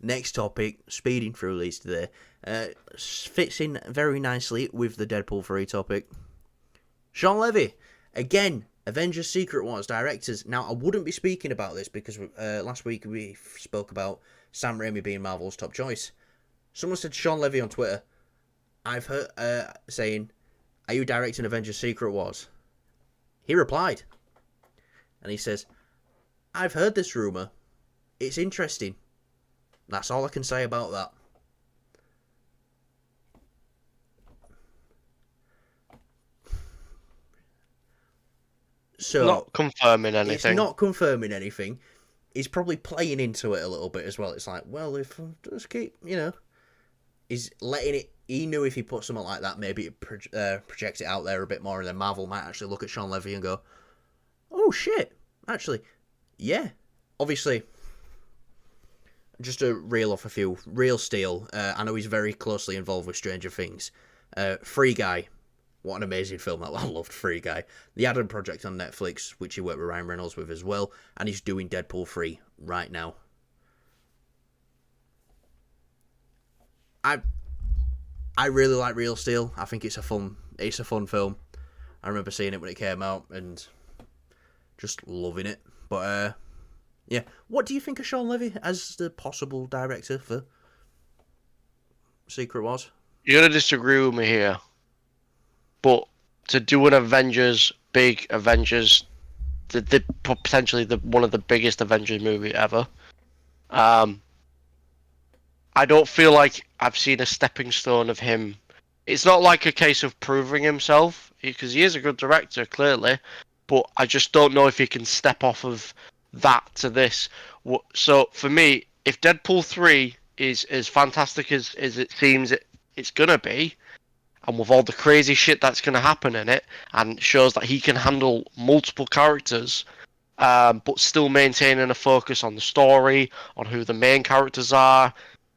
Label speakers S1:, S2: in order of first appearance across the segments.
S1: Next topic, speeding through these today, fits in very nicely with the Deadpool 3 topic. Shawn Levy, again, Avengers Secret Wars directors. Now, I wouldn't be speaking about this because last week we spoke about Sam Raimi being Marvel's top choice. Someone said Shawn Levy on Twitter, I've heard saying, are you directing Avengers Secret Wars? He replied, and he says, I've heard this rumour. It's interesting. That's all I can say about that. So,
S2: not confirming anything.
S1: It's not confirming anything. He's probably playing into it a little bit as well. It's like, well, if I just keep, he's letting it. He knew if he put something like that, maybe it projects it out there a bit more, and then Marvel might actually look at Shawn Levy and go, oh shit, actually, yeah. Obviously, just to reel off a few. Real Steel, I know he's very closely involved with Stranger Things. Free Guy, what an amazing film. I loved Free Guy. The Adam Project on Netflix, which he worked with Ryan Reynolds with as well, and he's doing Deadpool 3 right now. I really like Real Steel. I think it's a fun film. I remember seeing it when it came out and just loving it. But yeah, what do you think of Shawn Levy as the possible director for Secret Wars?
S2: You're gonna disagree with me here, but to do an Avengers, big Avengers, the potentially one of the biggest Avengers movie ever, I don't feel like I've seen a stepping stone of him. It's not like a case of proving himself, because he is a good director, clearly, but I just don't know if he can step off of that to this. So for me, if Deadpool 3 is as fantastic as it seems it's gonna be, and with all the crazy shit that's gonna happen in it, and shows that he can handle multiple characters, but still maintaining a focus on the story, on who the main characters are,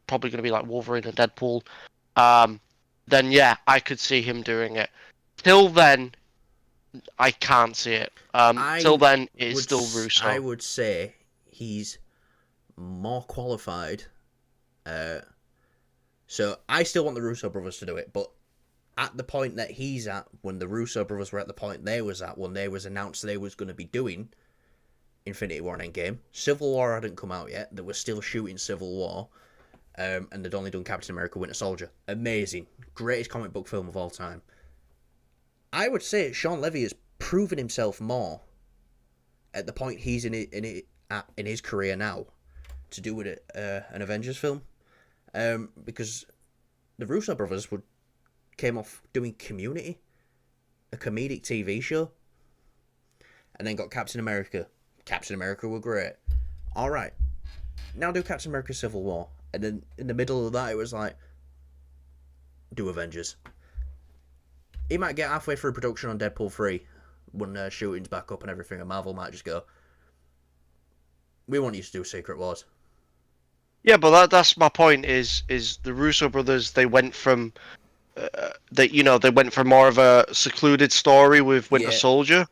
S2: probably going to be like Wolverine and Deadpool, then yeah, I could see him doing it. Till then, I can't see it. Till then, it's still Russo.
S1: I would say he's more qualified. So I still want the Russo brothers to do it, but at the point that he's at, when the Russo brothers were at the point they was at, when they was announced they was going to be doing Infinity War and Endgame, Civil War hadn't come out yet. They were still shooting Civil War. And they'd only done Captain America Winter Soldier. Amazing. Greatest comic book film of all time. I would say Shawn Levy has proven himself more at the point he's in his career now to do with an Avengers film. Because the Russo brothers came off doing Community, a comedic TV show, and then got Captain America. Captain America were great. Alright, now do Captain America Civil War. And then in the middle of that, it was like, do Avengers. He might get halfway through production on Deadpool 3 when shooting's back up and everything, and Marvel might just go, we want you to do Secret Wars.
S2: Yeah, but that's my point. Is the Russo brothers? They went from, they went from more of a secluded story with Winter Soldier,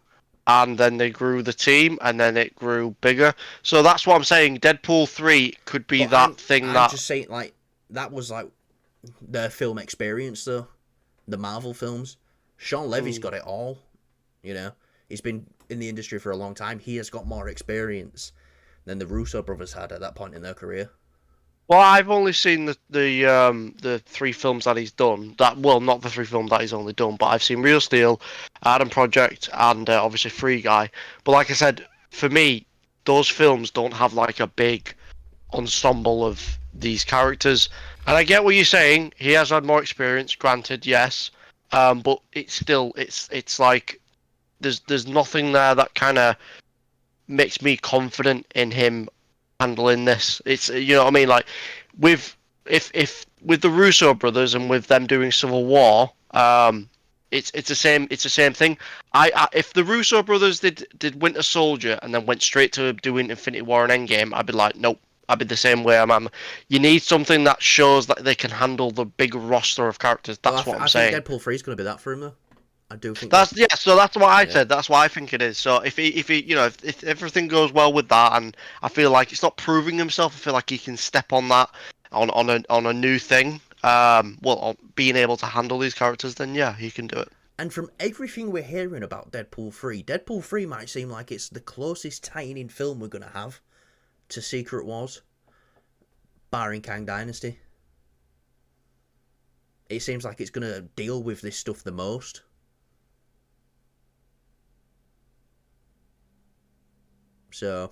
S2: and then they grew the team, and then it grew bigger. So that's what I'm saying. Deadpool 3 could be I'm
S1: just saying, like, that was, like, their film experience, though. The Marvel films. Shawn Levy's got it all, He's been in the industry for a long time. He has got more experience than the Russo brothers had at that point in their career.
S2: Well, I've only seen the 3 films that he's done. Not the 3 films that he's only done, but I've seen Real Steel, Adam Project, and obviously Free Guy. But like I said, for me, those films don't have like a big ensemble of these characters. And I get what you're saying. He has had more experience, granted, yes. But it's still it's like there's nothing there that kind of makes me confident in him handling this. It's, you know what I mean, like with with the Russo brothers and with them doing Civil War, it's the same thing. If the Russo brothers did Winter Soldier and then went straight to doing Infinity War and Endgame, I'd be like, nope. I'd be the same way. You need something that shows that they can handle the big roster of characters. That's what I'm saying.
S1: I think Deadpool 3 is going to be that for him, though. I do think
S2: That's yeah. So that's what I
S1: Yeah.
S2: said. That's what I think it is. So if if everything goes well with that, and I feel like it's not proving himself, I feel like he can step on that on a new thing. Being able to handle these characters, then yeah, he can do it.
S1: And from everything we're hearing about Deadpool 3 might seem like it's the closest tying in film we're going to have to Secret Wars, barring Kang Dynasty. It seems like it's going to deal with this stuff the most. So,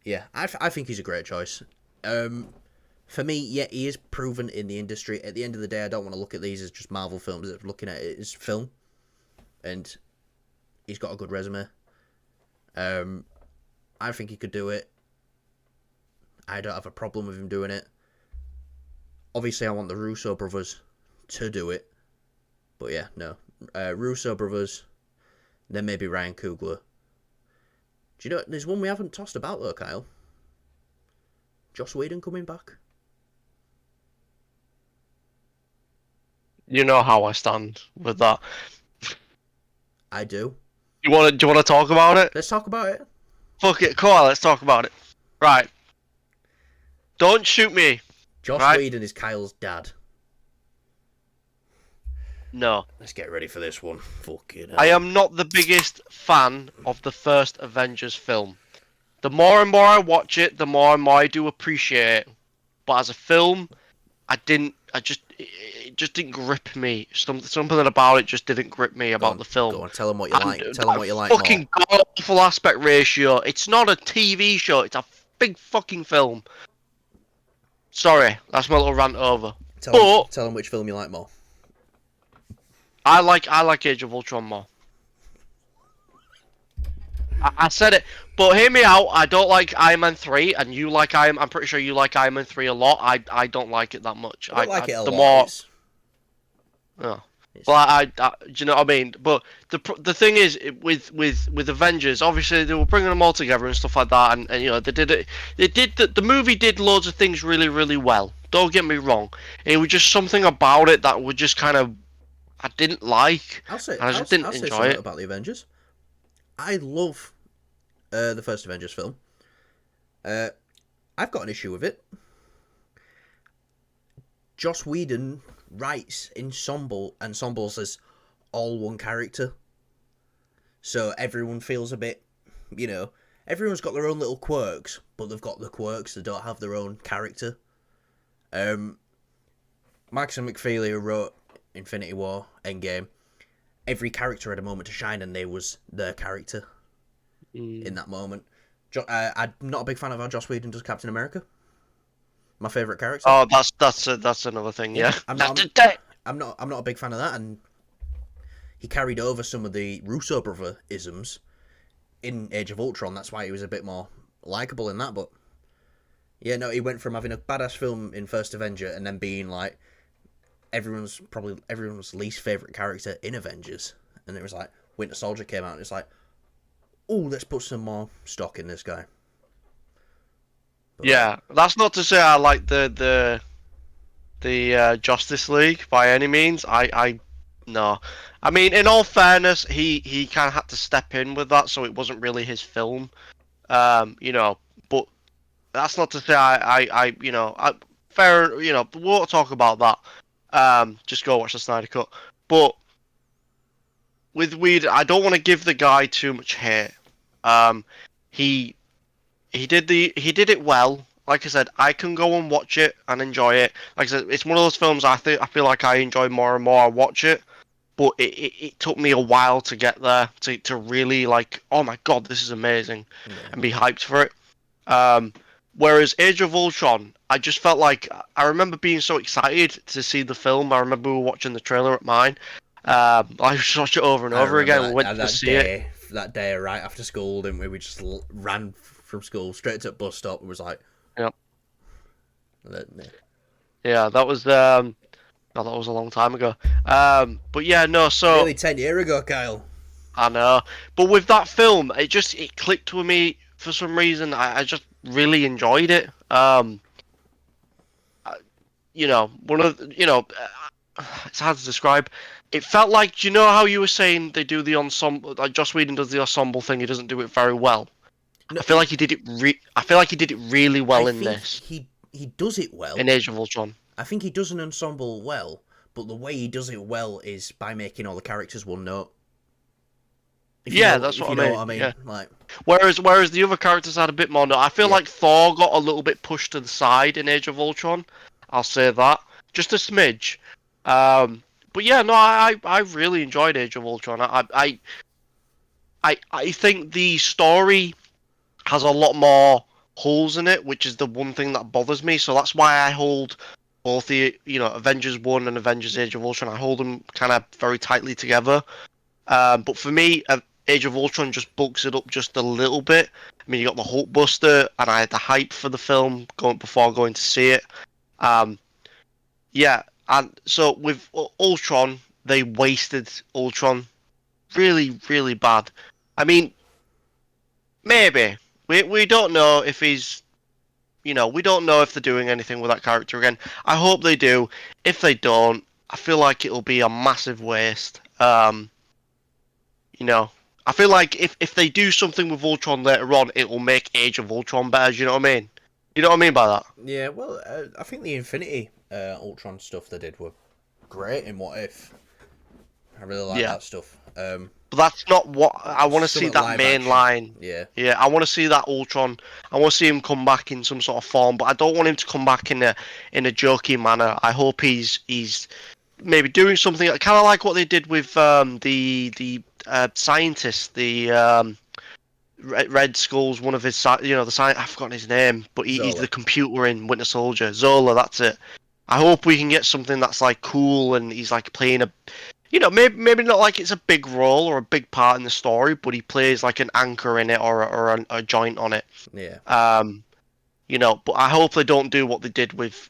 S1: yeah, I think he's a great choice. For me, yeah, he is proven in the industry. At the end of the day, I don't want to look at these as just Marvel films. Looking at it as film, and he's got a good resume. I think he could do it. I don't have a problem with him doing it. Obviously, I want the Russo brothers to do it, but yeah, no, Russo brothers, then maybe Ryan Coogler. Do you know there's one we haven't tossed about though, Kyle? Joss Whedon coming back.
S2: You know how I stand with that.
S1: I do.
S2: Do you want to talk about it?
S1: Let's talk about it.
S2: Fuck it, come on, let's talk about it. Right. Don't shoot me.
S1: Joss
S2: right?
S1: Whedon is Kyle's dad.
S2: No.
S1: Let's get ready for this one. Fucking hell.
S2: I am not the biggest fan of the first Avengers film. The more and more I watch it, the more and more I do appreciate it. But as a film, it just didn't grip me. Something about it just didn't grip me about the film.
S1: Go on, tell them what you like. Tell them what you like
S2: fucking
S1: more.
S2: awful aspect ratio. It's not a TV show. It's a big fucking film. Sorry, that's my little rant over.
S1: Tell them which film you like more.
S2: I like Age of Ultron more. I said it, but hear me out. I don't like Iron Man 3, and you like I'm pretty sure you like Iron Man 3 a lot. I don't like it that much.
S1: I don't like it a lot.
S2: Oh. Well, do you know what I mean? But the thing is, with Avengers, obviously they were bringing them all together and stuff like that, and you know they did it. The movie did loads of things really really well. Don't get me wrong. It was just something about it that would just kind of I didn't like.
S1: I'll say
S2: enjoy it
S1: about the Avengers. I love the first Avengers film. I've got an issue with it. Joss Whedon writes ensemble as all one character. So everyone feels a bit, you know, everyone's got their own little quirks, but they've got the quirks, they don't have their own character. Marcus McFeely, who wrote Infinity War, Endgame, every character had a moment to shine and they was their character in that moment. I'm not a big fan of how Joss Whedon does Captain America. My favourite character.
S2: Oh, that's another thing. Yeah,
S1: I'm not a big fan of that, and he carried over some of the Russo brother isms in Age of Ultron. That's why he was a bit more likable in that. But yeah, no, he went from having a badass film in First Avenger and then being like everyone's least favourite character in Avengers, and it was like Winter Soldier came out and it's like, oh, let's put some more stock in this guy. But,
S2: yeah, that's not to say I like the Justice League by any means. No. I mean, in all fairness, he kind of had to step in with that, so it wasn't really his film. You know, but that's not to say fair. You know, we won't talk about that. Just go watch the Snyder Cut. But with Weed, I don't want to give the guy too much hate. He did it well. Like I said, I can go and watch it and enjoy it. Like I said, it's one of those films I feel like I enjoy more and more I watch it. But it took me a while to get there to really like, oh my god, this is amazing, and be hyped for it. Whereas Age of Ultron, I just felt like I remember being so excited to see the film. I remember we were watching the trailer at mine. I just watched it over and over again. We went to see it
S1: that day right after school, didn't we? We just ran from school straight to the bus stop and was like,
S2: yep.
S1: Yeah,
S2: that was that was a long time ago. But yeah, no, so
S1: nearly 10 years ago, Kyle.
S2: I know, but with that film, it clicked with me for some reason. I just really enjoyed it. You know, it's hard to describe. it felt like, do you know how you were saying they do the ensemble, like Joss Whedon does the ensemble thing, he doesn't do it very well.
S1: No,
S2: I feel like he did it. I feel like he did it really
S1: I
S2: well in
S1: think
S2: this,
S1: he does it well.
S2: in Age of Ultron.
S1: I think he does an ensemble well, but the way he does it well is by making all the characters one note.
S2: Yeah, that's
S1: If
S2: what
S1: you
S2: I
S1: know
S2: mean.
S1: what I mean,
S2: Yeah.
S1: like
S2: Whereas the other characters had a bit more. I feel
S1: yeah,
S2: like Thor got a little bit pushed to the side in Age of Ultron. I'll say that, just a smidge. But yeah, no, I really enjoyed Age of Ultron. I think the story has a lot more holes in it, which is the one thing that bothers me. So that's why I hold both the Avengers 1 and Avengers Age of Ultron. I hold them kind of very tightly together. But for me, Age of Ultron just bulks it up just a little bit. I mean, you got the Hulkbuster, and I had the hype for the film before going to see it. Um, yeah, and so with Ultron, they wasted Ultron really, really bad. I mean, maybe we don't know if he's we don't know if they're doing anything with that character again. I hope they do. If they don't, I feel like it'll be a massive waste. You know, I feel like if they do something with Ultron later on, it will make Age of Ultron better. Do you know what I mean? You know what I mean by that?
S1: yeah. Well, I think the Infinity Ultron stuff they did were great in What If. I really like
S2: Yeah,
S1: that stuff.
S2: but that's not what I want to see.
S1: Something
S2: That
S1: live
S2: main
S1: action.
S2: line.
S1: Yeah,
S2: Yeah, I want to see that Ultron. I want to see him come back in some sort of form, but I don't want him to come back in a jokey manner. I hope he's maybe doing something kind of like what they did with the scientist, the Red Skull's one of his the science. I've forgotten his name, but he's
S1: Zola.
S2: the computer in Winter Soldier. Zola, that's it. I hope we can get something that's like cool and he's like playing a, maybe not like it's a big role or a big part in the story, but he plays like an anchor in it or a joint on it.
S1: Yeah,
S2: Um, but I hope they don't do what they did with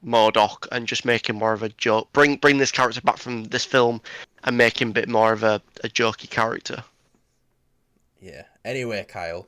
S2: Modok and just make him more of a joke. Bring this character back from this film and make him a bit more of a jokey character.
S1: yeah. Anyway, Kyle,